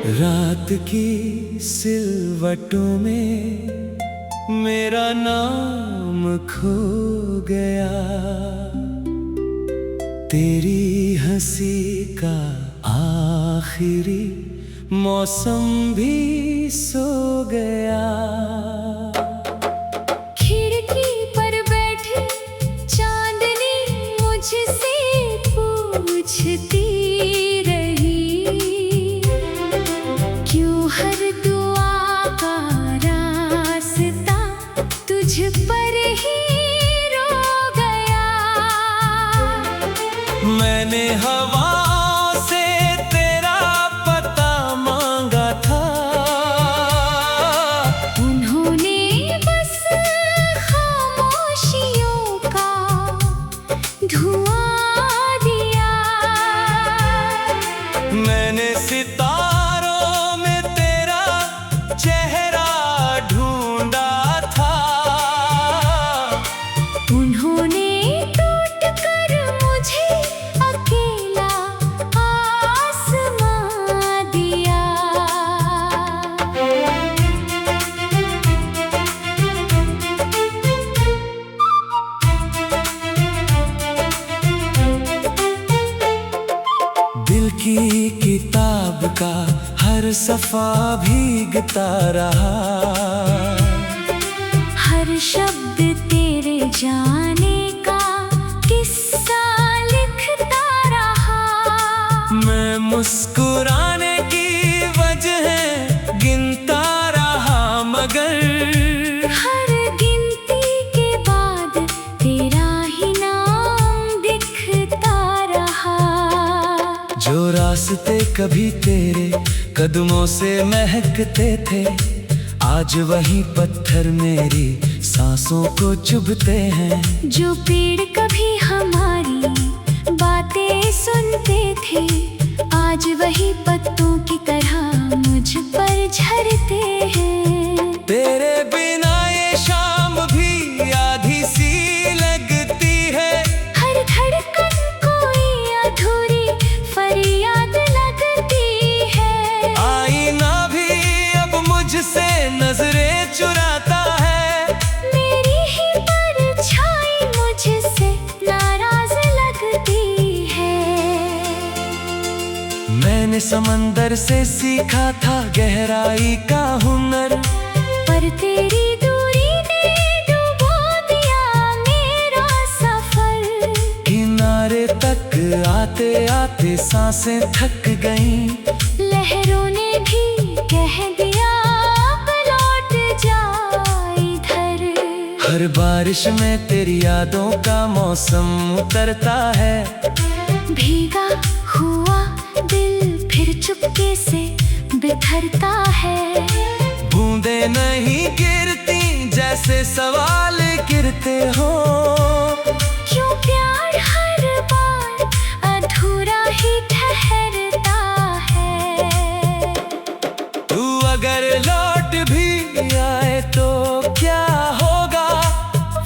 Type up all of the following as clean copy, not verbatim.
रात की सिलवटों में मेरा नाम खो गया, तेरी हंसी का आखिरी मौसम भी सो गया। खिड़की पर बैठी चांदनी मुझसे पूछती रही, क्यों हर दुआ का रास्ता तुझ पर ही रो गया। मैंने हवाओं से तेरा पता मांगा था, उन्होंने बस खामोशियों का धुआं दिया। मैंने सितारों में तेरा चेहरा ढूंढा था, उन्होंने टूट कर मुझे अकेला आसमां दिया। दिल की किताब का हर सफ़ा भीगता रहा, हर शब्द तेरे जाने का किस्सा लिखता रहा। मैं मुस्कुराने की वजह गिनता रहा, मगर हर गिनती के बाद तेरा ही नाम दिखता रहा। जो रास्ते कभी तेरे कदमों से महकते थे, आज वही पत्थर मेरी सांसों को चुभते हैं। जो पेड़ कभी हमारी बातें सुनते थे, आज वही पत्तों की तरह मुझ पर झड़ते हैं। तेरे बिना ये शाम भी आधी सी लगती है, हर धड़कन कोई अधूरी फरियाद लगती है। आईना भी अब मुझसे नजरें चुराता है, मेरी ही परछाई मुझसे नाराज लगती है। मैंने समंदर से सीखा था गहराई का हुनर, पर तेरी दूरी ने डुबो दिया मेरा सफर। किनारे तक आते आते सांसें थक गईं, लहरों ने भी कह दिया अब लौट जा इधर। हर बारिश में तेरी यादों का मौसम उतरता है, भीगा हुआ दिल फिर चुपके से बिखरता है। बूंदे नहीं गिरती जैसे सवाल गिरते हो, क्यों प्यार हर बार अधूरा ही ठहरता है। तू अगर लौट भी आए तो क्या होगा,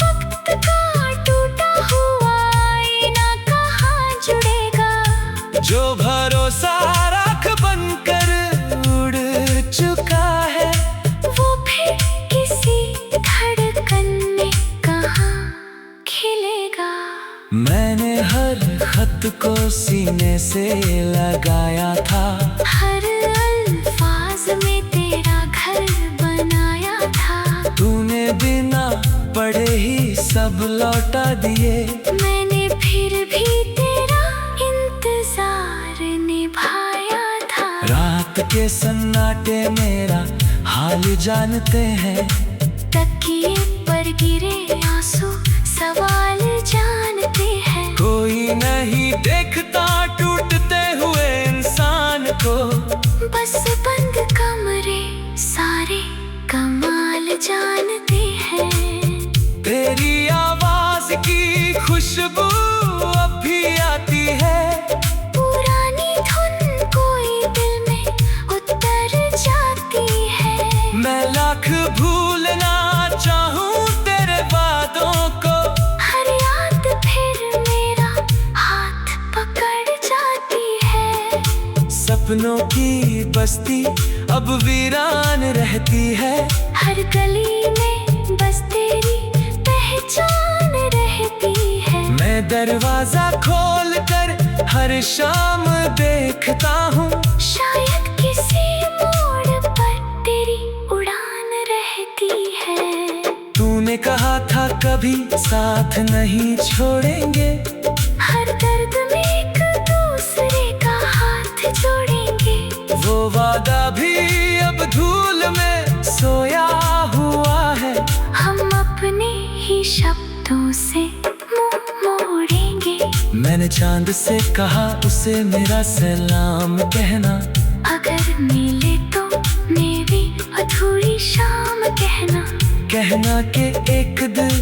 वक्त का टूटा हुआ आईना कहाँ जुड़ेगा। जो भरोसा राख बनकर उड़ चुका है, वो फिर किसी धड़कन में कहाँ खिलेगा। मैंने हर खत को सीने से लगाया था, हर अल्फाज में तेरा घर बनाया था। तूने बिना पढ़े ही सब लौटा दिए, मैंने फिर भी तेरा इंतजार निभाया था। रात के सन्नाटे मेरा हाल जानते हैं, तकिए पर गिरे आंसू सवाल जानते हैं। कोई नहीं देखता टूटते हुए इंसान को, बस बंद कमरे सारे कमाल जानते हैं। तेरी आवाज की खुशबू अब भी आती है, पुरानी धुन कोई दिल में उतर जाती है। मैं लाख भूलना चाहूं तेरे वादों को, हर याद फिर मेरा सपनों की बस्ती अब वीरान रहती है। हर गली में बस तेरी पहचान रहती है। मैं दरवाजा खोल कर हर शाम देखता हूँ, शायद किसी मोड़ पर तेरी उड़ान रहती है। तूने कहा था कभी साथ नहीं छोड़ेंगे, हर दर्द में एक दूसरे का हाथ जोड़ेंगे। वो वादा भी अब धूल में सोया हुआ है। हम अपने ही शब्दों से मुंह मोड़ेंगे। मैंने चांद से कहा उसे मेरा सलाम कहना, अगर मिले तो मेरी अधूरी शाम कहना। कहना कि एक दिल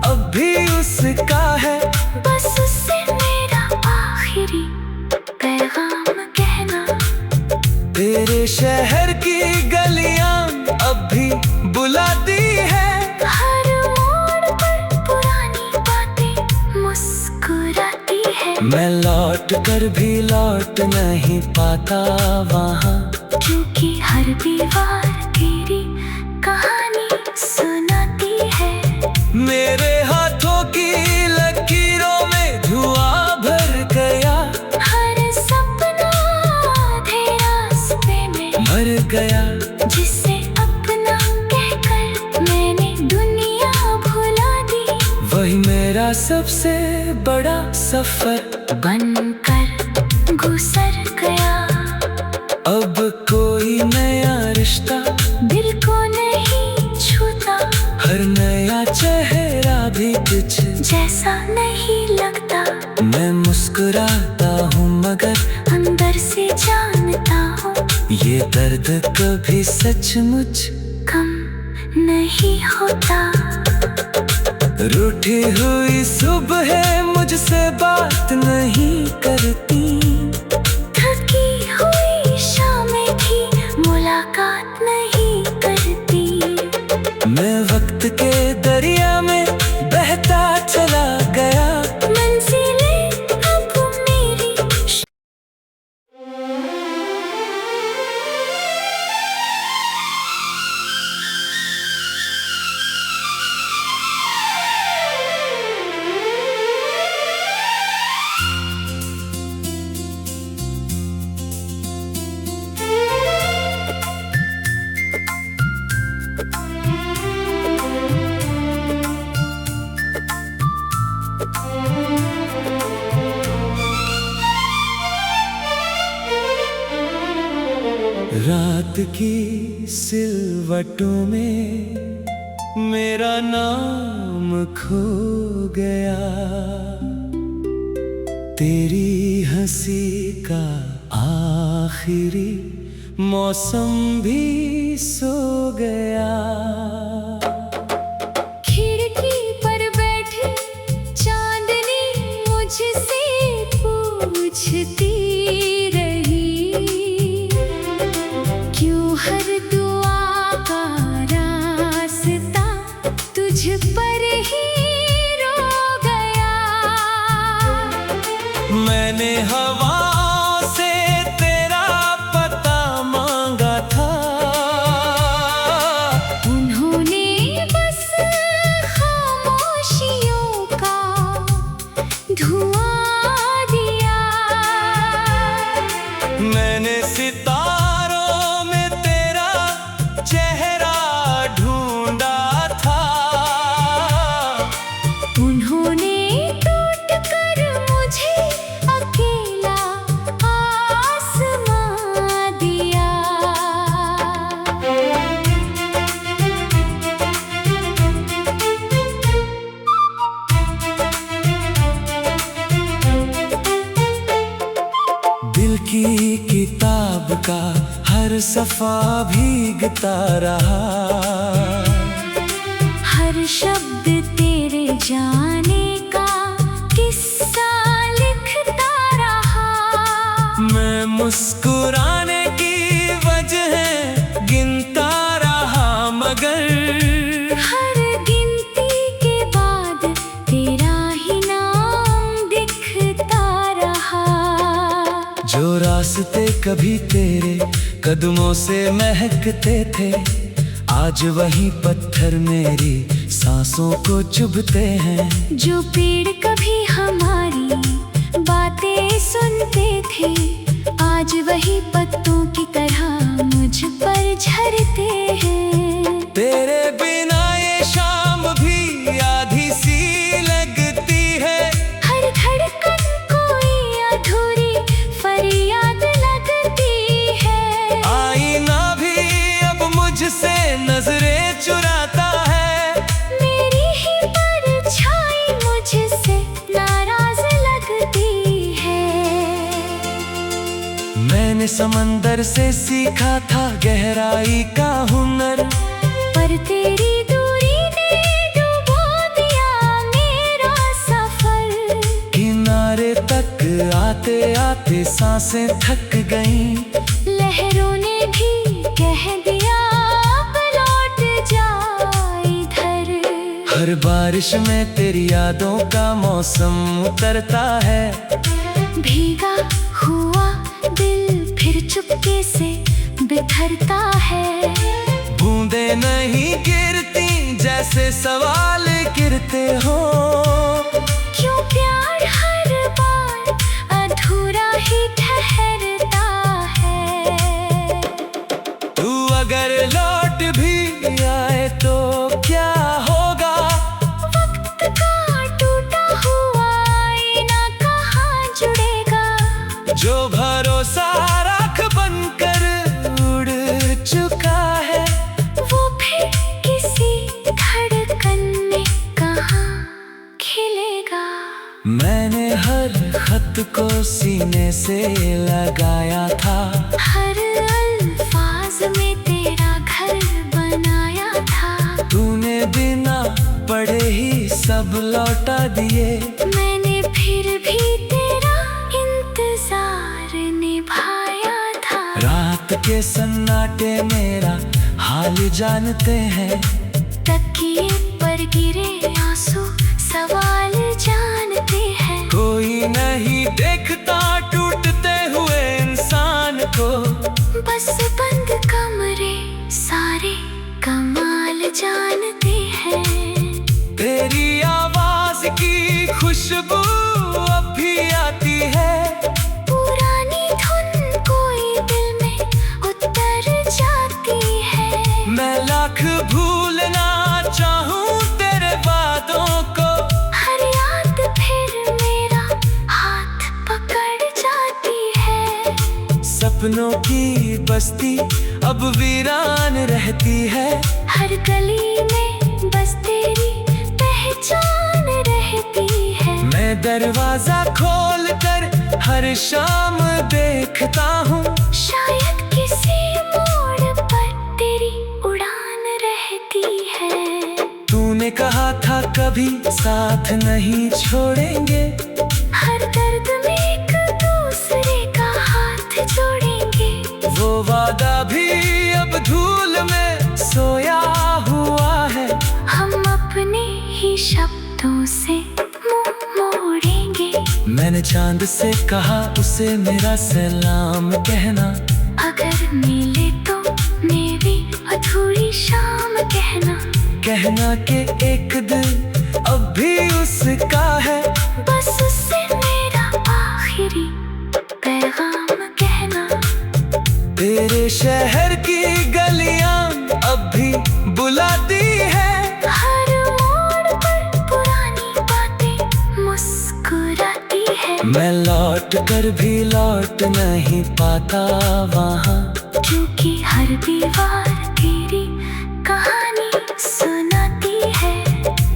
अब भी उसका है, बस उससे मेरा आखिरी पैगाम कहना। तेरे शहर की गलियां अब भी बुलाती है। हर मोड़ पर पुरानी बातें मुस्कुराती है। मैं लौट कर भी लौट नहीं पाता वहाँ, क्योंकि हर दीवार तेरी कहानी सुनाती है। मेरे हाथों की लकीरों में धुआं भर गया, हर सपना आधे रास्ते में मर गया। जिसे अपना कहकर मैंने दुनिया भुला दी, वही मेरा सबसे बड़ा सफर बनकर गुजर गया। अब कोई नया रिश्ता दिल को नहीं छूता, हर नया चेहरा भी कुछ जैसा नहीं लगता। मैं मुस्कुराता हूँ मगर अंदर से जानता हूँ ये दर्द कभी सचमुच कम नहीं होता। रूठी हुई सुबह मुझसे बात नहीं करती, थकी हुई शामें भी मुलाकात नहीं करती। मैं वक्त के दरिया में बहता चला गया। मंजिलें अब मेरी रात की सिलवटों में मेरा नाम खो गया, तेरी हंसी का आखिरी मौसम भी सो गया। खिड़की पर बैठी चांदनी मुझसे पूछती रही, क्यों हर दुआ का रास्ता तुझ पर ही रो गया। मैंने हवाओं से तेरा पता मांगा था, उन्होंने बस खामोशियों का धुआं दिया। मैंने सितारों में तेरा चेहरा ढूंढा था, उन्होंने टूट कर मुझे अकेला आसमां दिया। दिल की किताब का हर सफा भीगता रहा, हर शब्द तेरे जाने का किस्सा लिखता रहा। मैं मुस्कुराने की वजह गिनता रहा, मगर हर गिनती के बाद तेरा ही नाम दिखता रहा। जो रास्ते कभी तेरे कदमों से महकते थे, आज वही पत्थर मेरी सांसों को चुभते हैं। जो पेड़ कभी हमारी बातें सुनते थे, आज वही पत्तों की तरह मुझ पर झरते हैं। तेरे बिना ये शाम भी आधी सी लगती है, हर धड़कन कोई अधूरी फरियाद लगती है। आईना भी अब मुझसे नजरें चुराता है, मेरी ही परछाई मुझसे नाराज लगती है। मैंने समंदर से सीखा था गहराई का हुनर, पर तेरी दूरी ने डुबो दिया मेरा सफर। किनारे तक आते आते सांसें थक गईं, लहरों ने भी कह दिया अब लौट जा इधर। हर बारिश में तेरी यादों का मौसम उतरता है। भीगा हुआ दिल फिर चुपके से बिखरता है। बूंदे नहीं गिरती जैसे सवाल गिरते हो, क्यों प्यार हर बार अधूरा ही ठहरता है। तू अगर लौट भी आए तो क्या होगा, वक्त का टूटा हुआ आईना कहाँ जुड़ेगा। जो भरोसा राख बनकर उड़ चुका है, वो फिर किसी धड़कन में कहाँ खिलेगा। मैंने हर खत को सीने से लगाया था, हर अल्फाज में तेरा घर बनाया था। तूने बिना पढ़े ही सब लौटा दिए। मैंने फिर भी तेरा इंतजार निभाया था। रात के सन्नाटे मेरा हाल जानते हैं, तकिए पर गिरे आंसू सवाल जानते हैं। कोई नहीं देखता टूटते हुए इंसान को, बस बंद कमरे सारे कमाल जानते हैं। तेरी आवाज की खुशबू अब भी आती है, पुरानी धुन कोई दिल में उतर जाती है। मैं लाख भूलना चाहूं तेरे बातों को, हर याद फिर मेरा हाथ पकड़ जाती है। सपनों की बस्ती अब वीरान रहती है। हर गली में बस तेरी पहचान रहती है। मैं दरवाजा खोल कर हर शाम देखता हूँ, शायद किसी मोड़ पर तेरी उड़ान रहती है। तूने कहा था कभी साथ नहीं छोड़ेंगे, हर दर्द में एक दूसरे का हाथ जोड़ेंगे। वो वादा भी अब धूल में सोया हुआ है। हम अपने ही शब्दों से मुंह मोड़ेंगे। मैंने चांद से कहा उसे मेरा सलाम कहना, अगर मिले तो मेरी अधूरी शाम कहना। कहना कि एक दिल अब भी उसका है, बस उससे मेरा आखिरी पैगाम कहना। तेरे शहर की गलियां अब भी बुलाती है, हर मोड़ पर पुरानी बातें मुस्कुराती है। मैं लौट कर भी लौट नहीं पाता वहाँ, क्योंकि हर दीवार तेरी कहानी सुनाती है।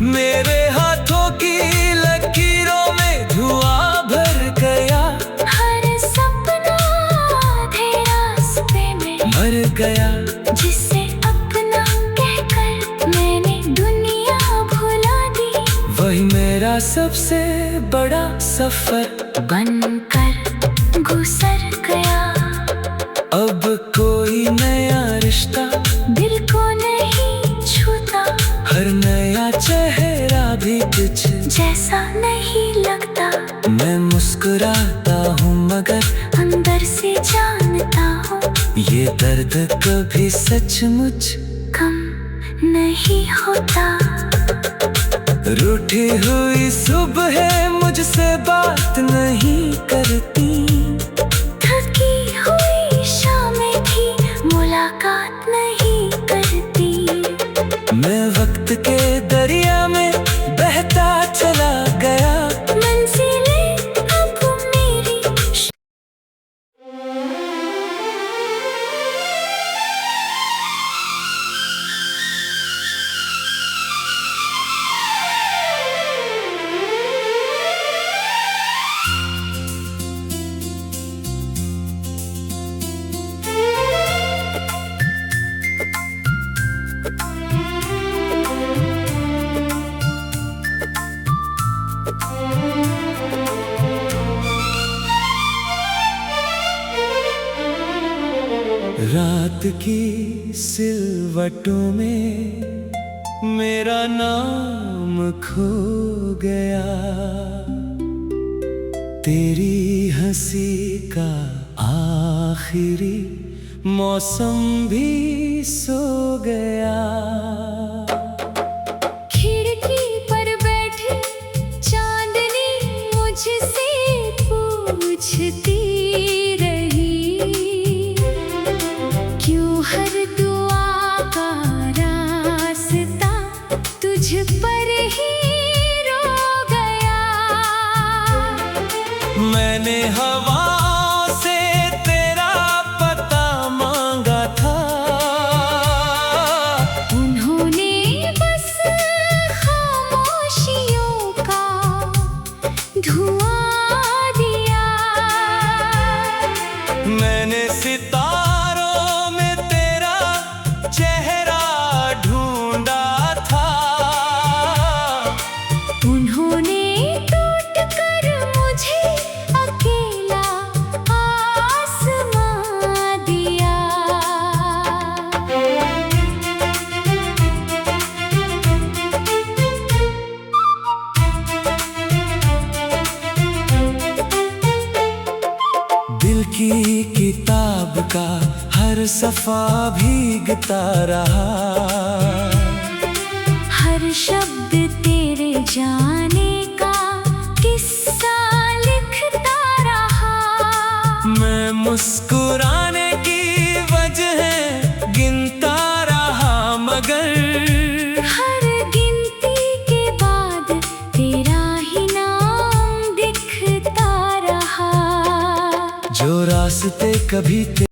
मेरे हाथों की लकीरों में धुआं भर गया, हर सपना आधे रास्ते में मर गया। जिसे अपना कहकर मैंने दुनिया भुला दी, वही मेरा सबसे बड़ा सफर बनकर गुजर गया। अब कोई नया रिश्ता दिल को नहीं छूता, हर नया चेहरा भी कुछ जैसा नहीं लगता। मैं मुस्कुराता हूँ मगर अंदर से जानता हूँ, ये दर्द कभी सचमुच कम नहीं होता। रूठी हुई सुबह मुझसे बात नहीं करती, थकी हुई शामें भी मुलाकात नहीं करती। मैं वक्त के दरिया में बहता चला गया, मंजिलें अब मेरी रात की सिलवटों में मेरा नाम खो गया, तेरी हंसी का आखिरी मौसम भी सो गया। खिड़की पर बैठी चांदनी मुझसे पूछती रही, क्यों हर दुआ का रास्ता तुझ पर ही रो गया। मैंने हवाओं से तेरा पता मांगा था, उन्होंने बस खामोशियों का धुआं दिया। मैंने सितारों में तेरा चेहरा ढूंढा था, उन्होंने टूट कर मुझे अकेला आसमां दिया। दिल की किताब का हर सफा भीगता रहा, हर शब्द तेरे जाने का किस्सा लिखता रहा। मैं मुस्कुराने की वजह गिनता रहा, मगर हर गिनती के बाद तेरा ही नाम दिखता रहा। जो रास्ते कभी